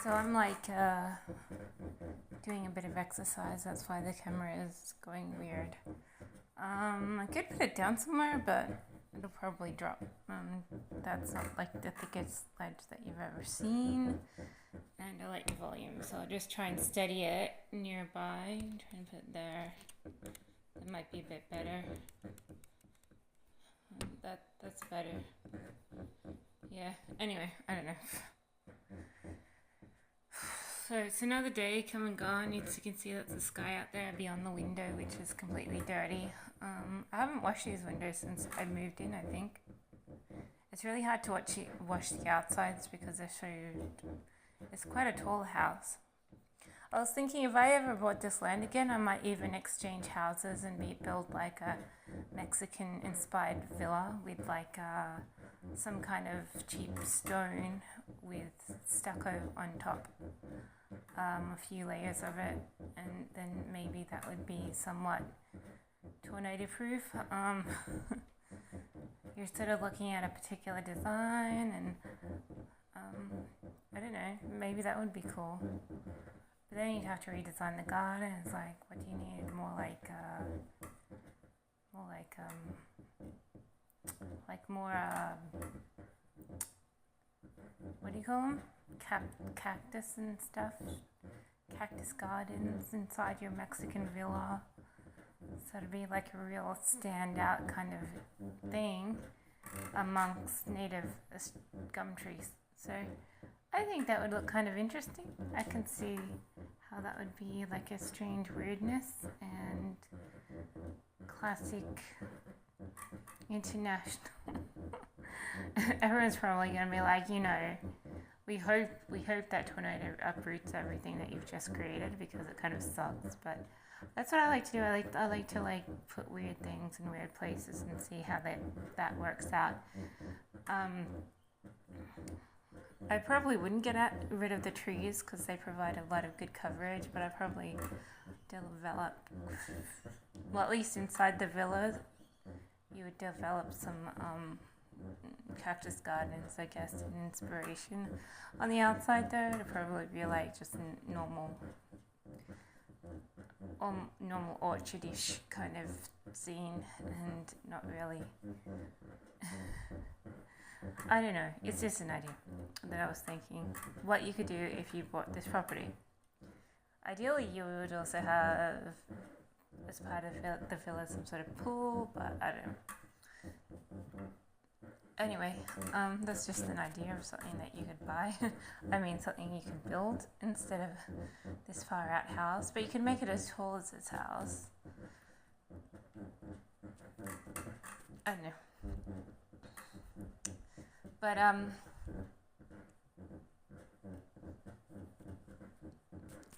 So I'm doing a bit of exercise. That's why the camera is going weird. I could put it down somewhere, but it'll probably drop. That's not like the thickest ledge that you've ever seen. And I like the volume, so I'll just try and steady it nearby. Try and put it there. That might be a bit better. That's better. Yeah. Anyway, I don't know. So it's another day come and gone. You can see that's the sky out there beyond the window, which is completely dirty. I haven't washed these windows since I moved in, I think. It's really hard to wash the outsides because it's quite a tall house. I was thinking if I ever bought this land again, I might even exchange houses and build like a Mexican-inspired villa with some kind of cheap stone with stucco on top, a few layers of it, and then maybe that would be somewhat tornado-proof. You're sort of looking at a particular design, and I don't know, maybe that would be cool. But then you'd have to redesign the garden. It's like, what do you need? More what do you call them? Cactus and stuff. Cactus gardens inside your Mexican villa. So it'd be like a real standout kind of thing amongst native gum trees. So I think that would look kind of interesting. I can see how that would be like a strange weirdness and classic international. Everyone's probably going to be like, we hope that tornado uproots everything that you've just created because it kind of sucks. But that's what I like to do. I like to put weird things in weird places and see how that works out. I probably wouldn't get rid of the trees because they provide a lot of good coverage, but I'd probably develop, well, at least inside the villas, you would develop some cactus gardens, I guess, in inspiration. On the outside, though, it'd probably be like just a normal orchardish kind of scene, and not really. I don't know. It's just an idea that I was thinking. What you could do if you bought this property. Ideally, you would also have, as part of the villa, some sort of pool, but I don't know. Anyway, that's just an idea of something that you could buy. I mean, something you could build instead of this far out house. But you can make it as tall as this house. I don't know. But,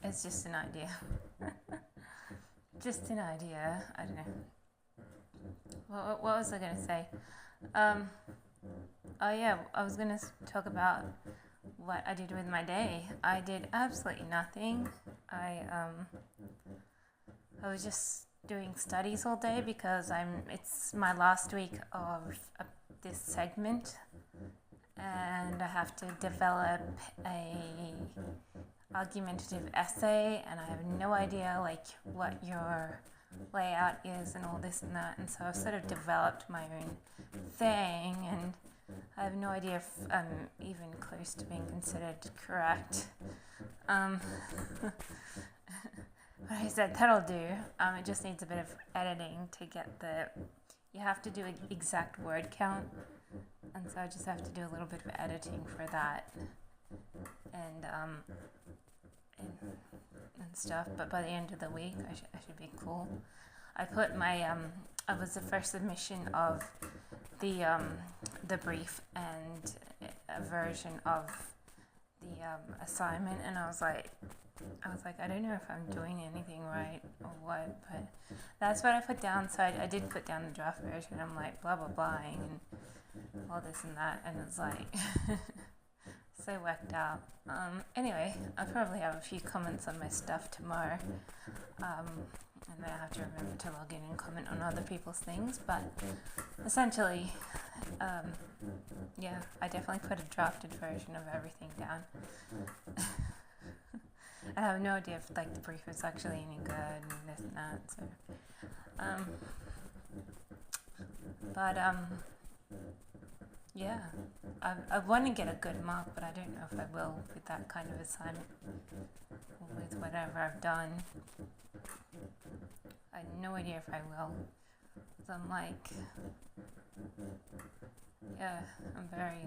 it's just an idea. Just an idea. I don't know. What was I going to say? Oh yeah, I was going to talk about what I did with my day. I did absolutely nothing. I was just doing studies all day because it's my last week of this segment, and I have to develop a argumentative essay, and I have no idea what your layout is and all this and that, and so I've sort of developed my own thing, and I have no idea if I'm even close to being considered correct. But I said that'll do. It just needs a bit of editing to get you have to do an exact word count, and so I just have to do a little bit of editing for that, and stuff. But by the end of the week, I should be cool. I put I was the first submission of the brief and a version of the assignment, and I was like, I don't know if I'm doing anything right or what, but that's what I put down. So I did put down the draft version. I'm like blah blah blahing and all this and that, and it's like so whacked out. Anyway, I'll probably have a few comments on my stuff tomorrow, and then I have to remember to log in and comment on other people's things. But essentially, yeah, I definitely put a drafted version of everything down. I have no idea if like the brief is actually any good and this and that. So, um, but yeah, I want to get a good mark, but I don't know if I will with that kind of assignment. With whatever I've done, I have no idea if I will. So I'm like, yeah, I'm very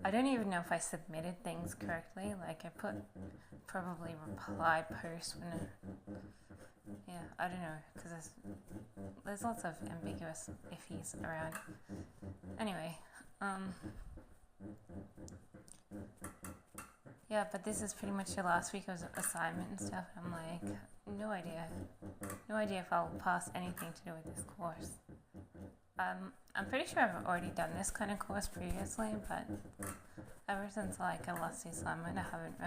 I don't even know if I submitted things correctly. Like I put probably reply post when I don't know, because there's lots of ambiguous iffies around. Anyway, yeah, but this is pretty much your last week of assignment and stuff. I'm like, no idea if I'll pass anything to do with this course. I'm pretty sure I've already done this kind of course previously, but ever since like I lost the assignment, I haven't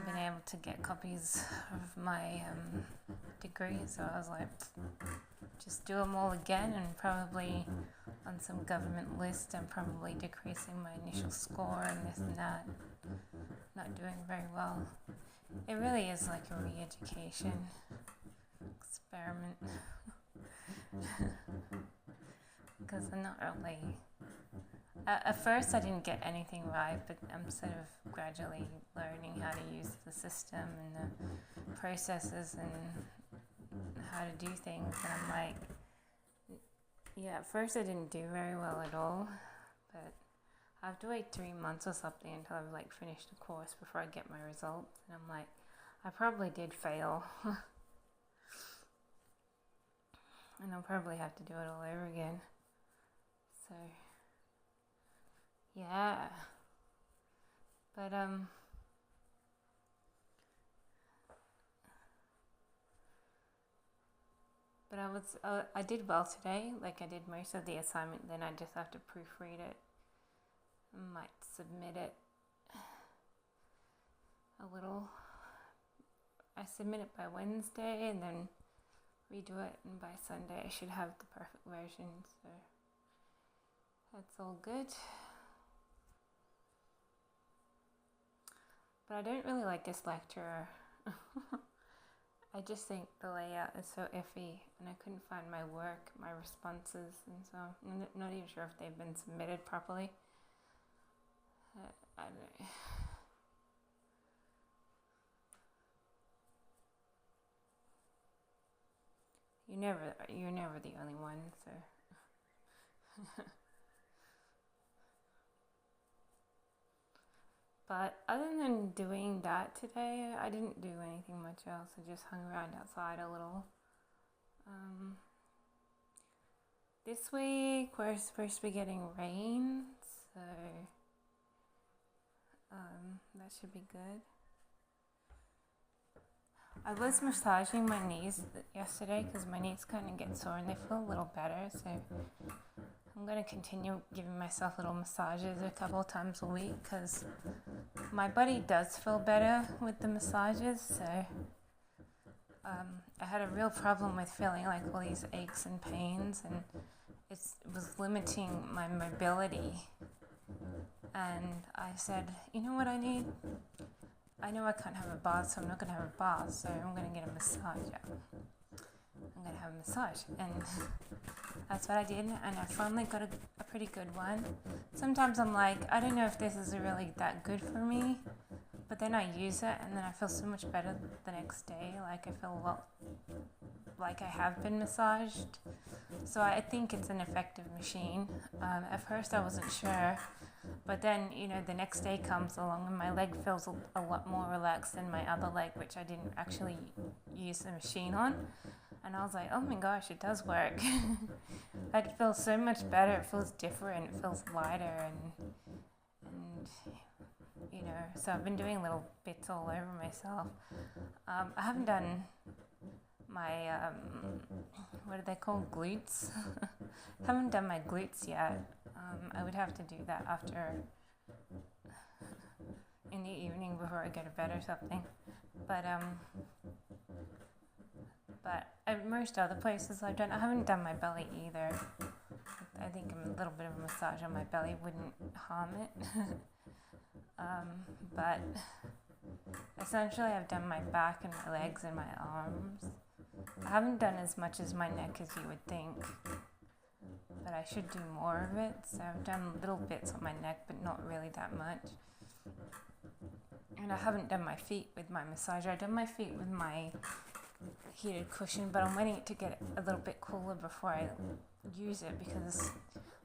been able to get copies of my degree. So I was like, just do them all again, and probably on some government list, I'm probably decreasing my initial score and this and that. Not doing very well. It really is like a re-education experiment. Because I'm not really... At first I didn't get anything right, but I'm sort of gradually learning how to use the system and the processes and how to do things. And I'm like, yeah, at first I didn't do very well at all, but I have to wait 3 months or something until I've like finished the course before I get my results. And I'm like, I probably did fail. And I'll probably have to do it all over again. So, yeah. But, I did well today. Like, I did most of the assignment, then I just have to proofread it. I might submit it a little. I submit it by Wednesday, and then redo it, and by Sunday I should have the perfect version, so that's all good. But I don't really like this lecturer. I just think the layout is so iffy, and I couldn't find my work, my responses, and so I'm not even sure if they've been submitted properly. I don't know. You're never the only one, so. But other than doing that today, I didn't do anything much else. I just hung around outside a little. This week we're supposed to be getting rain, so that should be good. I was massaging my knees yesterday because my knees kind of get sore and they feel a little better, so I'm going to continue giving myself little massages a couple of times a week because my body does feel better with the massages. So I had a real problem with feeling like all these aches and pains, and it was limiting my mobility. And I said, you know what I need? I know I can't have a bath, so I'm not going to have a bath, so I'm going to get a massage. I'm going to have a massage. And that's what I did, and I finally got a pretty good one. Sometimes I'm like, I don't know if this is really that good for me, but then I use it, and then I feel so much better the next day. Like I feel a lot like I have been massaged. So I think it's an effective machine. At first I wasn't sure, but then, the next day comes along and my leg feels a lot more relaxed than my other leg, which I didn't actually use the machine on. And I was like, oh my gosh, it does work. Like, it feels so much better. It feels different. It feels lighter. And so I've been doing little bits all over myself. I haven't done my, what are they called, glutes? Haven't done my glutes yet. I would have to do that after, in the evening before I go to bed or something. But But at most other places I haven't done my belly either. I think a little bit of a massage on my belly wouldn't harm it. But essentially I've done my back and my legs and my arms. I haven't done as much as my neck as you would think, but I should do more of it. So I've done little bits on my neck, but not really that much. And I haven't done my feet with my massager. I've done my feet with my heated cushion, but I'm waiting it to get a little bit cooler before I use it because it's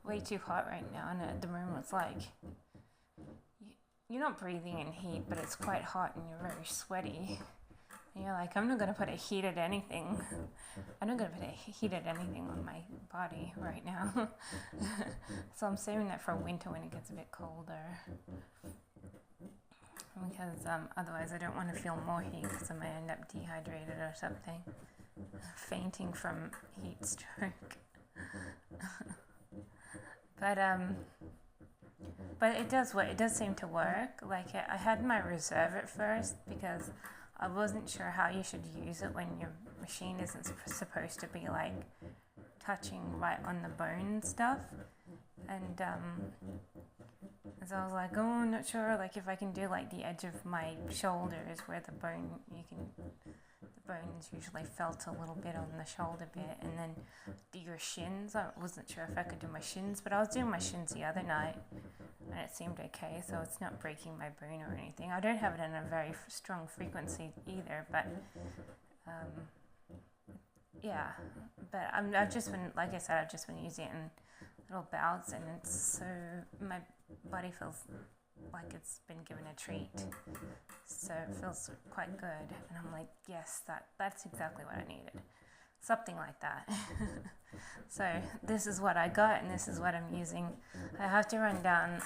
way too hot right now. And at the moment it's like, you're not breathing in heat, but it's quite hot and you're very sweaty. And you're like, I'm not going to put a heated anything. I'm not going to put a heated anything on my body right now. So I'm saving that for winter when it gets a bit colder. Because otherwise I don't want to feel more heat because I might end up dehydrated or something. Fainting from heat stroke. But it does work. It does seem to work. Like I had my reserve at first because I wasn't sure how you should use it when your machine isn't supposed to be like touching right on the bone stuff. And so I was like, oh, I'm not sure. Like if I can do like the edge of my shoulders where the bones usually felt a little bit on the shoulder bit, and then your shins. I wasn't sure if I could do my shins, but I was doing my shins the other night, and it seemed okay. So it's not breaking my bone or anything. I don't have it in a very strong frequency either, but yeah. But I've just been, like I said, I've just been using it in little bouts, and it's so my body feels like it's been given a treat, so it feels quite good. And I'm like, yes, that's exactly what I needed, something like that. So this is what I got, and this is what I'm using. I have to run down.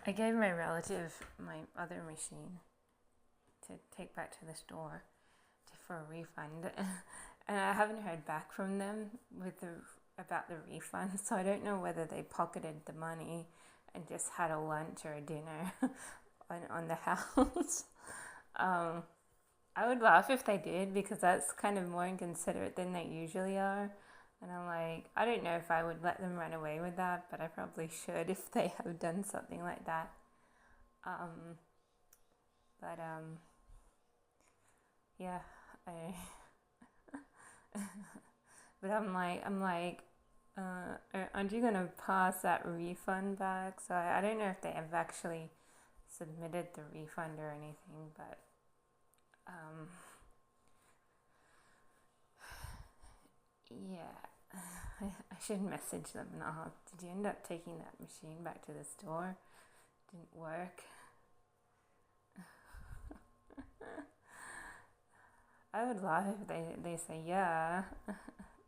I gave my relative my other machine to take back to the store for a refund, and I haven't heard back from them about the refund, so I don't know whether they pocketed the money and just had a lunch or a dinner on the house. I would laugh if they did, because that's kind of more inconsiderate than they usually are. And I'm like, I don't know if I would let them run away with that, but I probably should if they have done something like that. Yeah, but I'm like, aren't you gonna pass that refund back? So I don't know if they have actually submitted the refund or anything, but yeah, I should message them now. Did you end up taking that machine back to the store? Didn't work. I would laugh if they say yeah,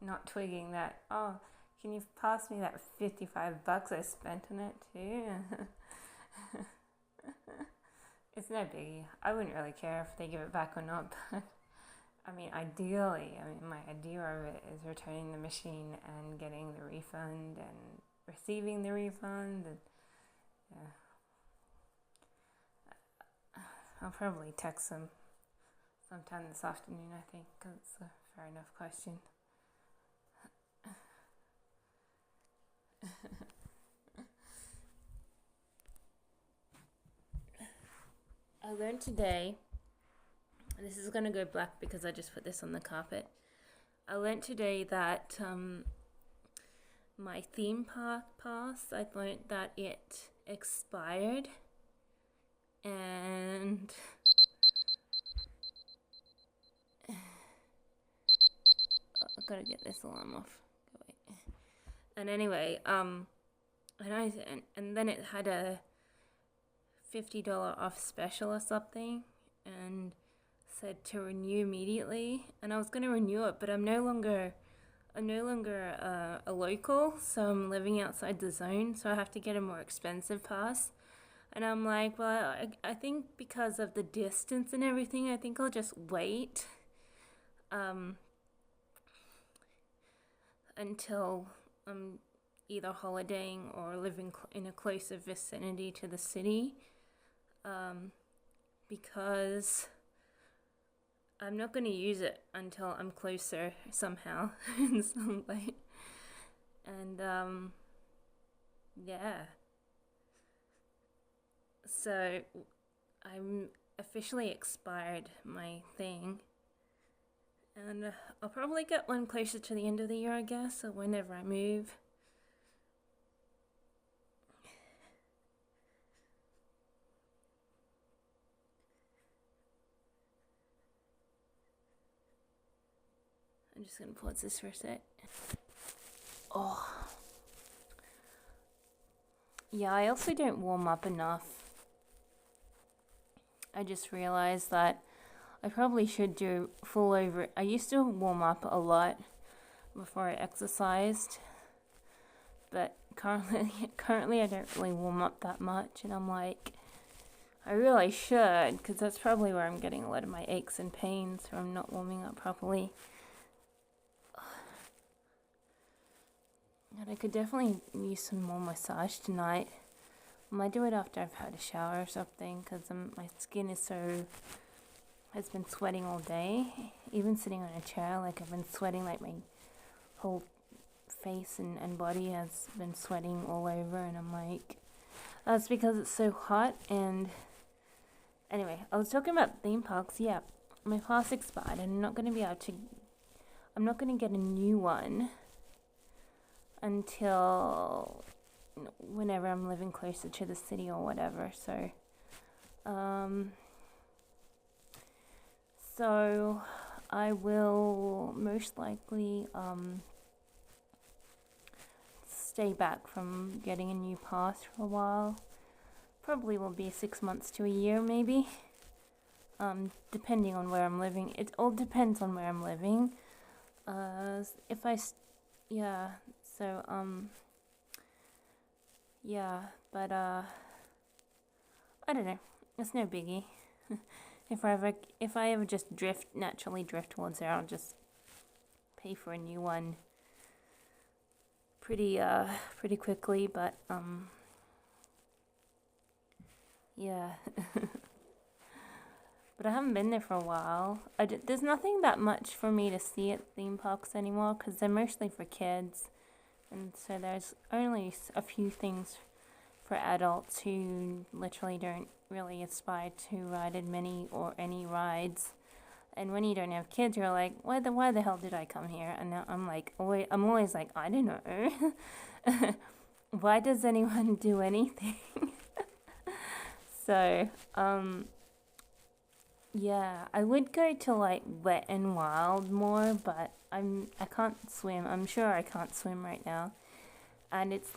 not twigging that, oh, can you pass me that $55 I spent on it too? It's no biggie. I wouldn't really care if they give it back or not, but I mean, ideally, my idea of it is returning the machine and getting the refund and receiving the refund. And yeah, I'll probably text them sometime this afternoon, I think, because it's a fair enough question. I learned today, this is going to go black because I just put this on the carpet. I learned today that my theme park pass, I learned that it expired, and I've got to get this alarm off. Wait. And anyway, and then it had a $50 off special or something, and said to renew immediately. And I was going to renew it, but I'm no longer a local, so I'm living outside the zone, so I have to get a more expensive pass. And I'm like, well, I think because of the distance and everything, I think I'll just wait until I'm either holidaying or living in a closer vicinity to the city, because I'm not going to use it until I'm closer somehow in some way. And yeah. So I'm officially expired my thing. And I'll probably get one closer to the end of the year, I guess, or whenever I move. I'm just gonna pause this for a sec. Oh. Yeah, I also don't warm up enough. I just realized that I probably should do full over. I used to warm up a lot before I exercised, but currently I don't really warm up that much, and I'm like, I really should, because that's probably where I'm getting a lot of my aches and pains from not warming up properly. And I could definitely use some more massage tonight. I might do it after I've had a shower or something, because my skin has been sweating all day. Even sitting on a chair, like I've been sweating, like my whole face and body has been sweating all over, and I'm like, that's because it's so hot. And anyway, I was talking about theme parks. Yeah, my pass expired, and I'm not going to get a new one until whenever I'm living closer to the city or whatever. So I will most likely stay back from getting a new pass for a while. Probably will be 6 months to a year, maybe. Depending on where I'm living. It all depends on where I'm living. But I don't know. It's no biggie. If I ever just naturally drift towards there, I'll just pay for a new one pretty quickly, but yeah. But I haven't been there for a while. There's nothing that much for me to see at theme parks anymore, because they're mostly for kids, and so there's only a few things for adults who literally don't really aspire to ride as many or any rides. And when you don't have kids, you're like, why the hell did I come here? And now I'm always like, I don't know. Why does anyone do anything? So, yeah, I would go to like Wet and Wild more, but I can't swim. I'm sure I can't swim right now. And it's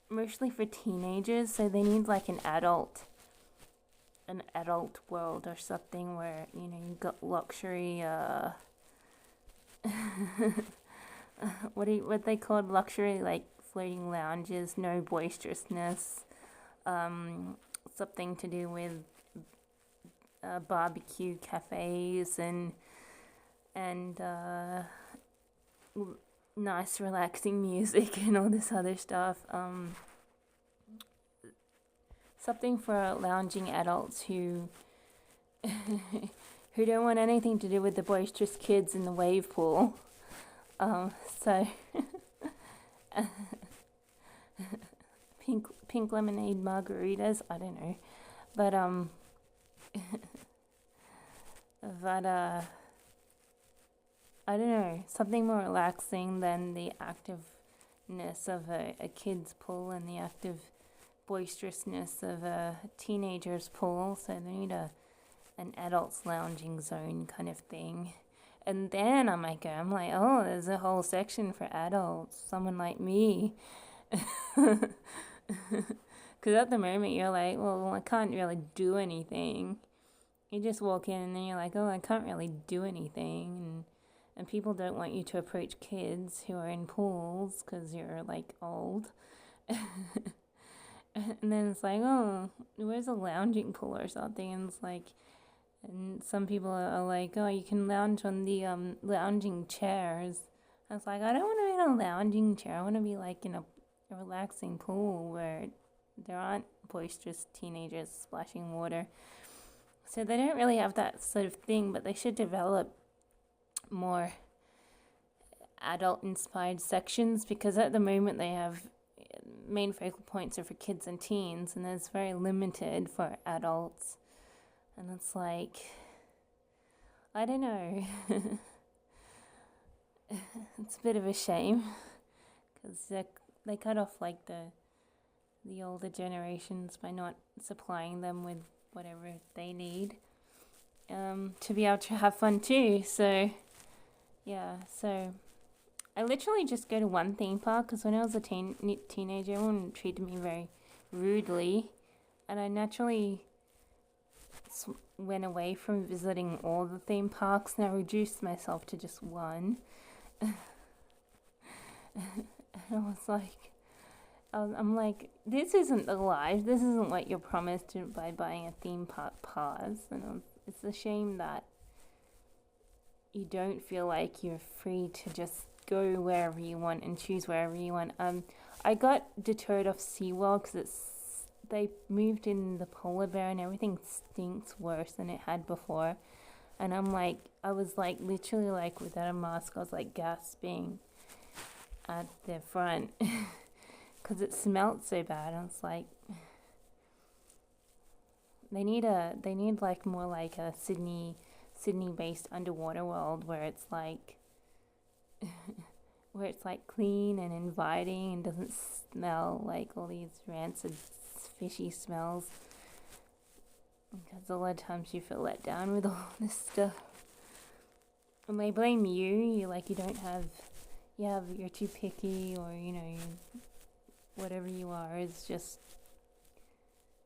mostly for teenagers, so they need like an adult world or something where, you got luxury what they called luxury, like floating lounges, no boisterousness, something to do with barbecue cafes and nice relaxing music and all this other stuff. Something for lounging adults who who don't want anything to do with the boisterous kids in the wave pool. So pink lemonade margaritas, I don't know. But I don't know, something more relaxing than the activeness of a kid's pool and the active boisterousness of a teenager's pool. So they need an adult's lounging zone kind of thing. And then I'm like, oh, there's a whole section for adults, someone like me. Because at the moment you're like, well, I can't really do anything. You just walk in and then you're like, oh, I can't really do anything. And people don't want you to approach kids who are in pools because you're like old. And then it's like, oh, where's a lounging pool or something? And it's like, and some people are like, oh, you can lounge on the lounging chairs. I was like, I don't want to be in a lounging chair. I want to be like in a relaxing pool where there aren't boisterous teenagers splashing water. So they don't really have that sort of thing, but they should develop more adult inspired sections, because at the moment they have main focal points are for kids and teens, and it's very limited for adults. And it's like, I don't know. It's a bit of a shame, because they cut off like the older generations by not supplying them with whatever they need to be able to have fun too. So yeah, so I literally just go to one theme park, because when I was a teenager, everyone treated me very rudely, and I naturally went away from visiting all the theme parks, and I reduced myself to just one. I was like, I'm like, this isn't the life. This isn't what you're promised by buying a theme park pass. And it's a shame that you don't feel like you're free to just go wherever you want and choose wherever you want. I got deterred off SeaWorld because they moved in the polar bear and everything stinks worse than it had before. And I was like literally like without a mask, I was like gasping at the front because it smelled so bad. I was like, they need like more like a Sydney based underwater world where it's like clean and inviting and doesn't smell like all these rancid fishy smells, because a lot of times you feel let down with all this stuff. And they blame you like you don't have, you're too picky, or whatever you are is just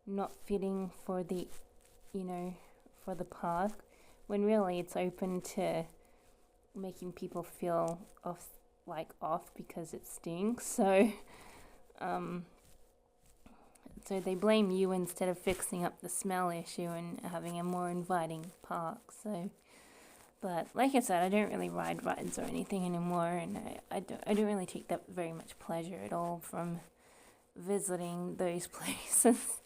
not fitting for the for the park, when really it's open to making people feel off because it stinks. So so they blame you instead of fixing up the smell issue and having a more inviting park. So, but like I said, I don't really ride rides or anything anymore, and I don't really take that very much pleasure at all from visiting those places.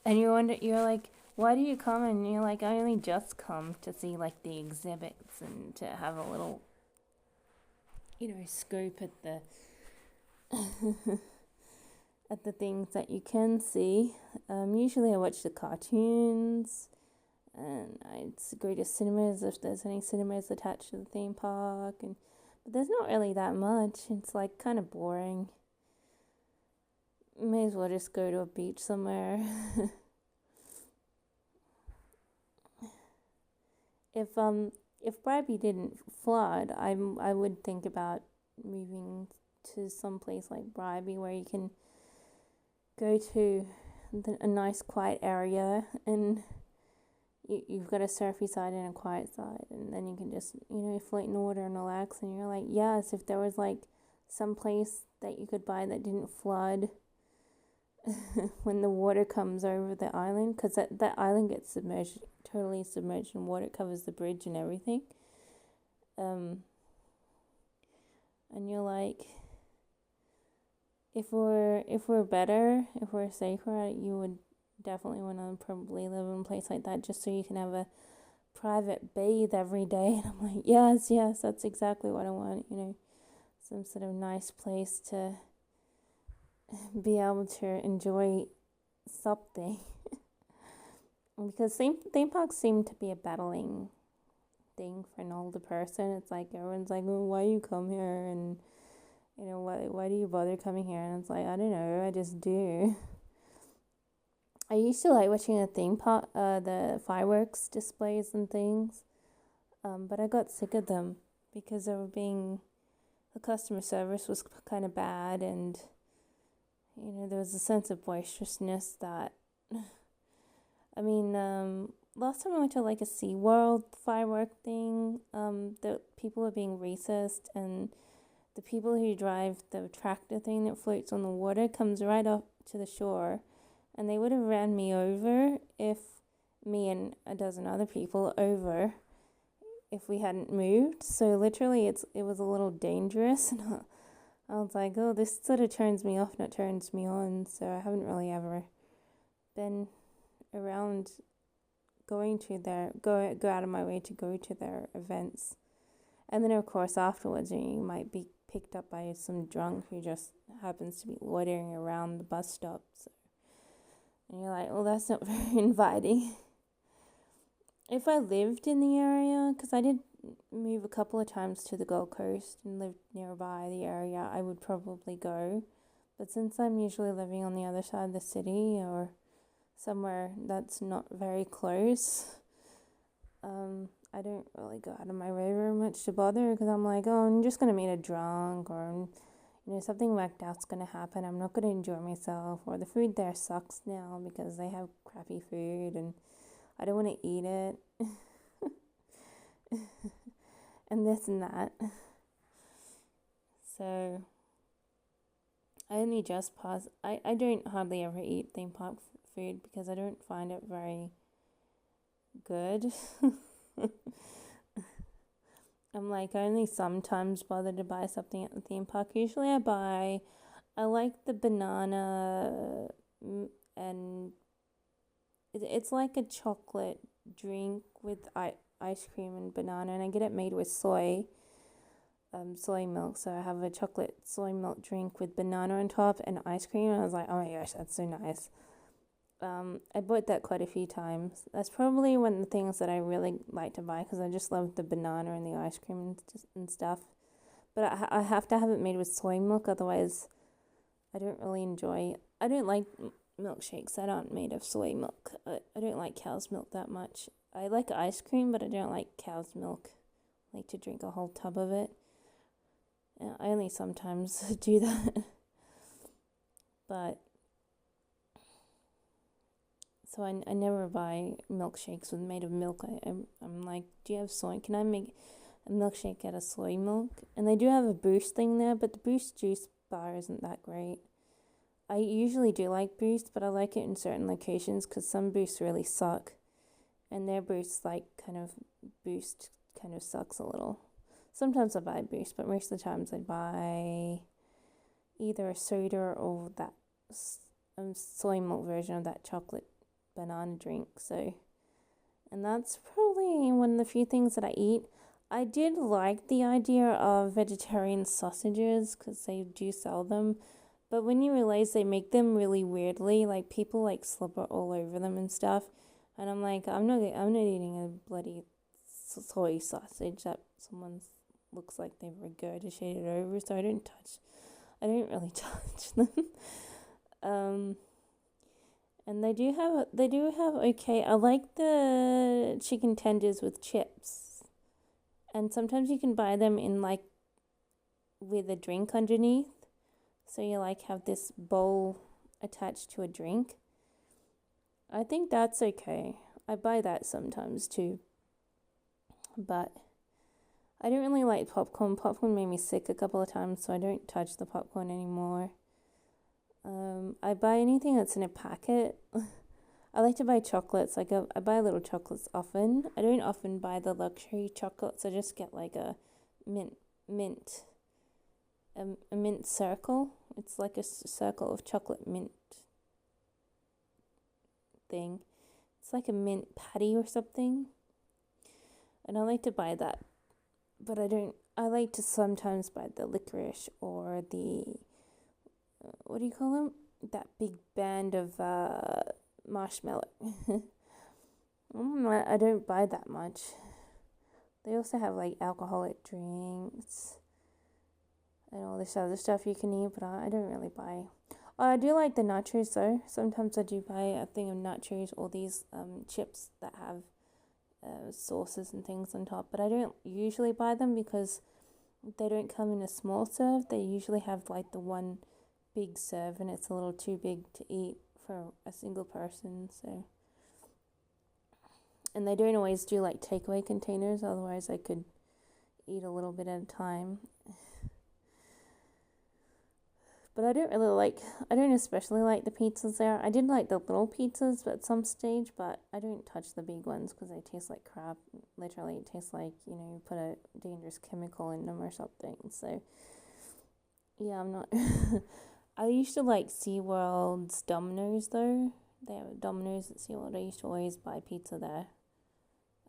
And you're like, why do you come? And you're like, I only just come to see like the exhibits and to have a little, scope at the at the things that you can see. Usually I watch the cartoons, and I go to cinemas if there's any cinemas attached to the theme park, but there's not really that much. It's like kind of boring. May as well just go to a beach somewhere. If Bribey didn't flood, I would think about moving to some place like Bribey where you can go to a nice quiet area, and you've got a surfy side and a quiet side, and then you can just float in the water and relax. And you're like, yes, if there was like some place that you could buy that didn't flood when the water comes over the island, because that island gets totally submerged in water. It covers the bridge and everything, and you're like, if we're safer, you would definitely want to probably live in a place like that, just so you can have a private bathe every day. And I'm like, yes, that's exactly what I want. Some sort of nice place to be able to enjoy something. Because theme parks seem to be a battling thing for an older person. It's like everyone's like, oh, why you come here? And why do you bother coming here? And it's like, I don't know, I just do. I used to like watching a theme park, the fireworks displays and things, but I got sick of them because the customer service was kind of bad, and there was a sense of boisterousness that, last time I went to like a SeaWorld firework thing, the people were being racist, and the people who drive the tractor thing that floats on the water comes right up to the shore, and they would have ran me over me and a dozen other people over if we hadn't moved. So literally it was a little dangerous, and I was like, oh, this sort of turns me off, not turns me on. So I haven't really ever been around go out of my way to go to their events. And then, of course, afterwards, you might be picked up by some drunk who just happens to be loitering around the bus stops. And you're like, well, that's not very inviting. If I lived in the area, because I did move a couple of times to the Gold Coast and lived nearby the area, I would probably go. But since I'm usually living on the other side of the city or somewhere that's not very close, I don't really go out of my way very much to bother, because I'm like, oh, I'm just going to meet a drunk, or, something whacked out's going to happen. I'm not going to enjoy myself, or the food there sucks now because they have crappy food and I don't want to eat it. And this and that. So I only just pass. I don't hardly ever eat theme park food because I don't find it very good. I'm like, I only sometimes bother to buy something at the theme park. Usually I like the banana, and it's like a chocolate drink with ice cream and banana, and I get it made with soy milk. So I have a chocolate soy milk drink with banana on top and ice cream, and I was like, oh my gosh, that's so nice. I bought that quite a few times. That's probably one of the things that I really like to buy, because I just love the banana and the ice cream and stuff. But I have to have it made with soy milk, otherwise I don't really enjoy. I don't like milkshakes that aren't made of soy milk. I don't like cow's milk that much. I like ice cream, but I don't like cow's milk. I like to drink a whole tub of it. I only sometimes do that. But so I never buy milkshakes made of milk. I'm like, do you have soy? Can I make a milkshake out of soy milk? And they do have a Boost thing there, but the Boost juice bar isn't that great. I usually do like Boost, but I like it in certain locations because some Boosts really suck. And their Boost, Boost kind of sucks a little. Sometimes I buy Boost, but most of the times I buy either a soda or that soy milk version of that chocolate banana drink. And that's probably one of the few things that I eat. I did like the idea of vegetarian sausages because they do sell them, but when you realize they make them really weirdly, like people like slobber all over them and stuff, and I'm like, I'm not eating a bloody soy sausage that someone looks like they've regurgitated over, so I don't really touch them. And they do have okay. I like the chicken tenders with chips, and sometimes you can buy them in with a drink underneath. So you have this bowl attached to a drink. I think that's okay. I buy that sometimes too. But I don't really like popcorn. Popcorn made me sick a couple of times, so I don't touch the popcorn anymore. I buy anything that's in a packet. I like to buy chocolates. I buy little chocolates often. I don't often buy the luxury chocolates. I just get a mint circle. It's like a circle of chocolate mint thing. It's like a mint patty or something. And I like to buy that. But I like to sometimes buy the licorice or the, what do you call them? That big band of marshmallow. I don't buy that much. They also have alcoholic drinks and all this other stuff you can eat, but I don't really buy. I do like the nachos though. Sometimes I do buy a thing of nachos or these chips that have sauces and things on top, but I don't usually buy them because they don't come in a small serve. They usually have the one big serve, and it's a little too big to eat for a single person. So, and they don't always do takeaway containers, otherwise I could eat a little bit at a time. But I don't especially like the pizzas there. I did like the little pizzas at some stage, but I don't touch the big ones because they taste like crap. Literally, it tastes like, you put a dangerous chemical in them or something. So, yeah, I'm not... I used to like SeaWorld's Domino's though. They have Domino's at SeaWorld. I used to always buy pizza there.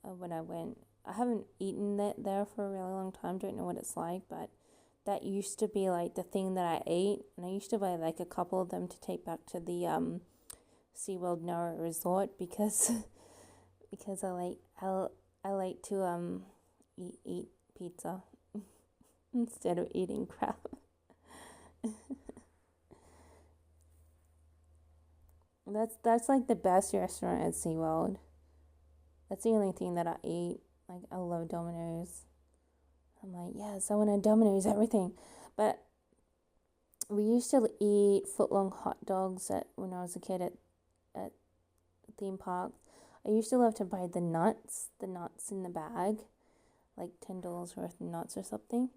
when I went. I haven't eaten that there for a really long time. Don't know what it's like, but that used to be like the thing that I ate, and I used to buy like a couple of them to take back to the SeaWorld Nara Resort because because I like to eat pizza instead of eating crap. That's like the best restaurant at SeaWorld. That's the only thing that I eat. Like I love Domino's. I'm like, yes, I want a Domino's everything. But we used to eat footlong hot dogs when I was a kid at theme parks. I used to love to buy the nuts in the bag, like $10 worth of nuts or something.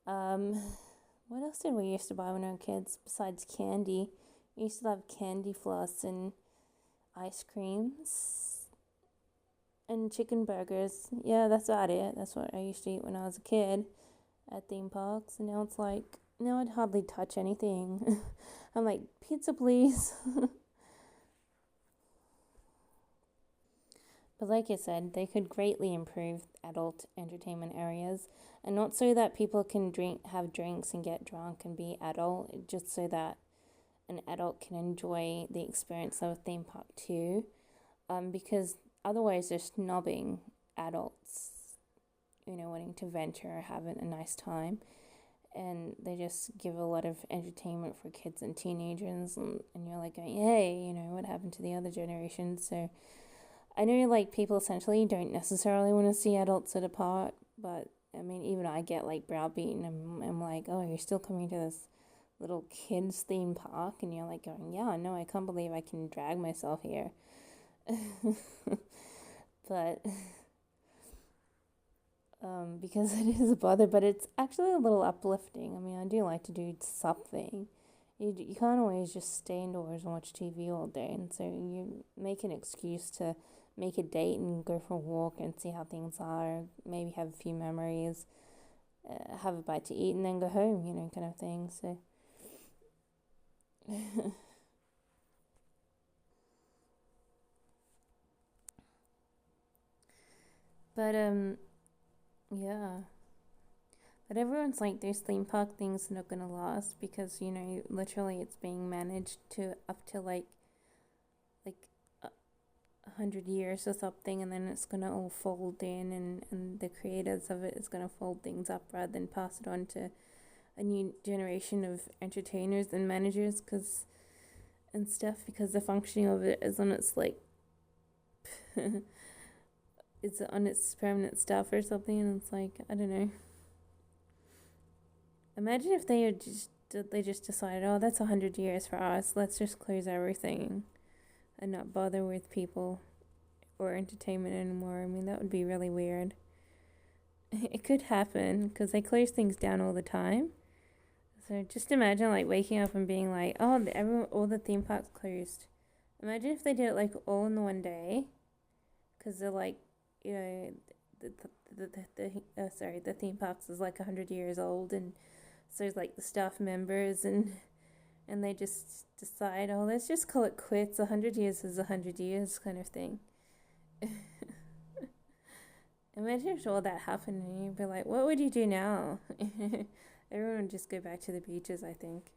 What else did we used to buy when we were kids besides candy? We used to have candy floss and ice creams and chicken burgers. Yeah, that's about it. That's what I used to eat when I was a kid at theme parks. And now it's like, now I'd hardly touch anything. I'm like, pizza, please. But like I said, they could greatly improve adult entertainment areas, and not so that people can have drinks and get drunk and be adult, just so that an adult can enjoy the experience of a theme park too. Because otherwise they're snobbing adults, wanting to venture or having a nice time. And they just give a lot of entertainment for kids and teenagers, and you're like going, hey, what happened to the other generation? So I know like people essentially don't necessarily want to see adults at a park, but I mean, even I get like browbeaten. I'm like, oh, you're still coming to this little kids theme park? And you're like going, yeah, no, I can't believe I can drag myself here. But because it is a bother, but it's actually a little uplifting. I mean, I do like to do something. You can't always just stay indoors and watch TV all day, and so you make an excuse to make a date and go for a walk and see how things are, maybe have a few memories, have a bite to eat, and then go home, kind of thing. So but yeah, but everyone's like, those theme park things are not gonna last because literally it's being managed to up to like 100 years or something, and then it's gonna all fold in, and the creators of it is gonna fold things up rather than pass it on to a new generation of entertainers and managers and stuff, because the functioning of it is on its like it's on its permanent stuff or something, and it's like, I don't know. Imagine if they just decided, oh, that's 100 years for us, let's just close everything and not bother with people or entertainment anymore. I mean, that would be really weird. It could happen because they close things down all the time. So just imagine like waking up and being like, oh, all the theme parks closed. Imagine if they did it like all in the one day, because they're like, the theme parks is like 100 years old, and so it's like the staff members and they just decide, oh, let's just call it quits. 100 years is 100 years, kind of thing. Imagine if all that happened and you'd be like, what would you do now? Everyone would just go back to the beaches, I think.